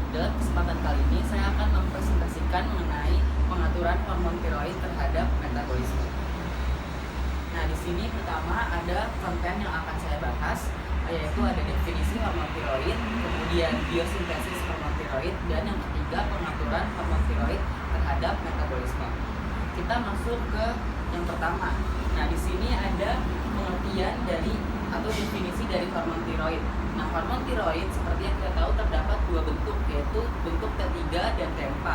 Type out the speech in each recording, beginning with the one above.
Dalam kesempatan kali ini saya akan mempresentasikan mengenai pengaturan hormon tiroid terhadap metabolisme. Nah, di sini pertama ada konten yang akan saya bahas, yaitu ada definisi hormon tiroid, kemudian biosintesis hormon tiroid, dan yang ketiga pengaturan hormon tiroid terhadap metabolisme. Kita masuk ke yang pertama. Nah, di sini ada pengertian dari atau definisi dari hormon tiroid. Nah, hormon tiroid seperti yang kita tahu terdapat dua bentuk, yaitu bentuk T3 dan T4.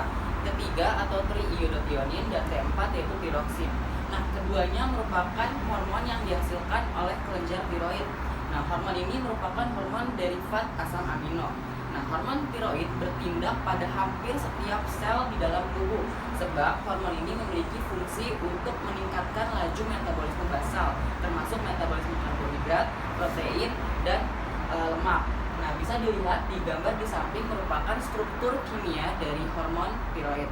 T3 atau triiodotionin dan T4 yaitu tiroksin. Nah, keduanya merupakan hormon yang dihasilkan oleh kelenjar tiroid. Nah, hormon ini merupakan hormon derivat asam amino. Nah, hormon tiroid bertindak pada hampir setiap sel di dalam tubuh, sebab hormon ini memiliki fungsi untuk meningkatkan laju metabolisme basal, termasuk metabolisme karbohidrat, protein, dan lemak. Nah, bisa dilihat di gambar di samping merupakan struktur kimia dari hormon tiroid.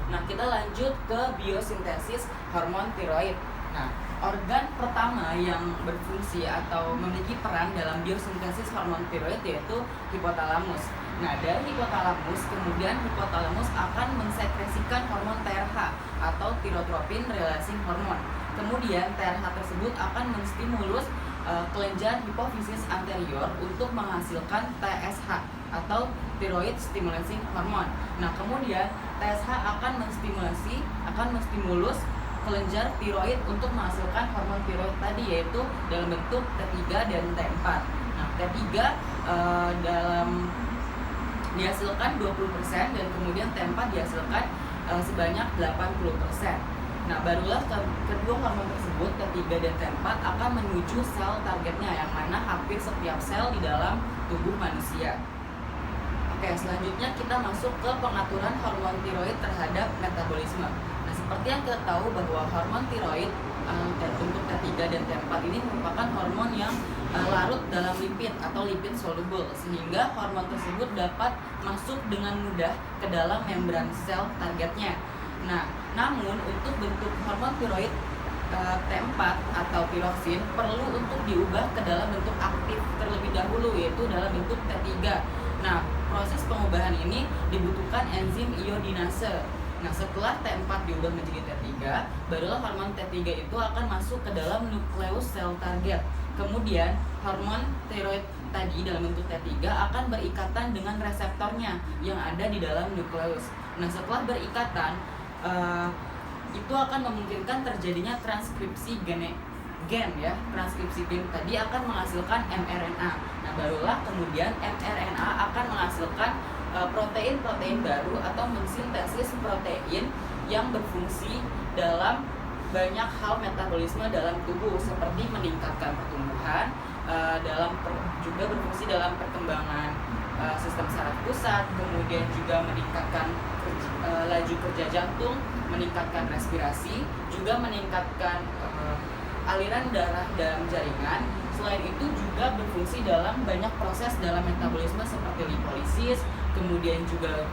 Nah, kita lanjut ke biosintesis hormon tiroid. Nah, organ pertama yang berfungsi atau memiliki peran dalam biosintesis hormon tiroid yaitu hipotalamus. Nah, dari hipotalamus, kemudian hipotalamus akan mensekresikan hormon TRH atau tirotropin releasing hormone. Kemudian TRH tersebut akan menstimulus kelenjar hipofisis anterior untuk menghasilkan TSH atau thyroid stimulating hormone. Nah, kemudian TSH akan menstimulus kelenjar tiroid untuk menghasilkan hormon tiroid tadi, yaitu dalam bentuk T3 dan T4. Nah, T3 dihasilkan 20% dan kemudian T4 dihasilkan sebanyak 80%. Nah, barulah kedua hormon tersebut, T3 dan T4, akan menuju sel targetnya, yang mana hampir setiap sel di dalam tubuh manusia. Oke, selanjutnya kita masuk ke pengaturan hormon tiroid terhadap metabolisme. Nah, seperti yang kita tahu bahwa hormon tiroid bentuk T3 dan T4 ini merupakan hormon yang larut dalam lipid atau lipid soluble, sehingga hormon tersebut dapat masuk dengan mudah ke dalam membran sel targetnya. Nah, namun untuk bentuk hormon tiroid T4 atau tiroksin perlu untuk diubah ke dalam bentuk aktif terlebih dahulu, yaitu dalam bentuk T3. Nah, proses pengubahan ini dibutuhkan enzim iodinase. Nah, setelah T4 diubah menjadi T3, barulah hormon T3 itu akan masuk ke dalam nukleus sel target. Kemudian, hormon tiroid tadi dalam bentuk T3 akan berikatan dengan reseptornya yang ada di dalam nukleus. Nah, setelah berikatan, itu akan memungkinkan terjadinya transkripsi gen ya. Transkripsi gen tadi akan menghasilkan mRNA. Nah, barulah kemudian mRNA akan menghasilkan protein-protein baru atau mensintesis protein yang berfungsi dalam banyak hal metabolisme dalam tubuh, seperti meningkatkan pertumbuhan, juga berfungsi dalam perkembangan sistem saraf pusat, kemudian juga meningkatkan laju kerja jantung, meningkatkan respirasi, juga meningkatkan aliran darah dalam jaringan. Selain itu juga berfungsi dalam banyak proses dalam metabolisme seperti lipolisis, kemudian juga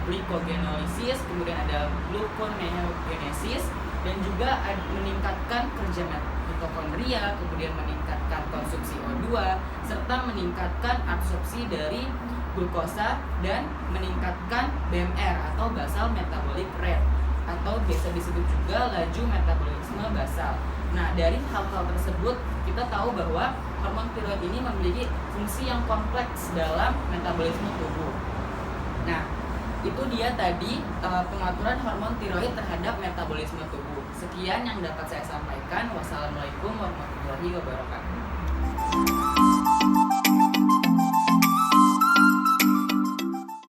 glikogenolisis, kemudian ada gluconeogenesis, dan juga meningkatkan kerja mitokondria, kemudian meningkatkan konsumsi O2, serta meningkatkan absorpsi dari glukosa dan meningkatkan BMR atau basal metabolic rate, atau biasa disebut juga laju metabolisme basal. Nah, dari hal-hal tersebut kita tahu bahwa hormon tiroid ini memiliki fungsi yang kompleks dalam metabolisme tubuh. Nah, itu dia tadi pengaturan hormon tiroid terhadap metabolisme tubuh. Sekian yang dapat saya sampaikan. Wassalamualaikum warahmatullahi wabarakatuh.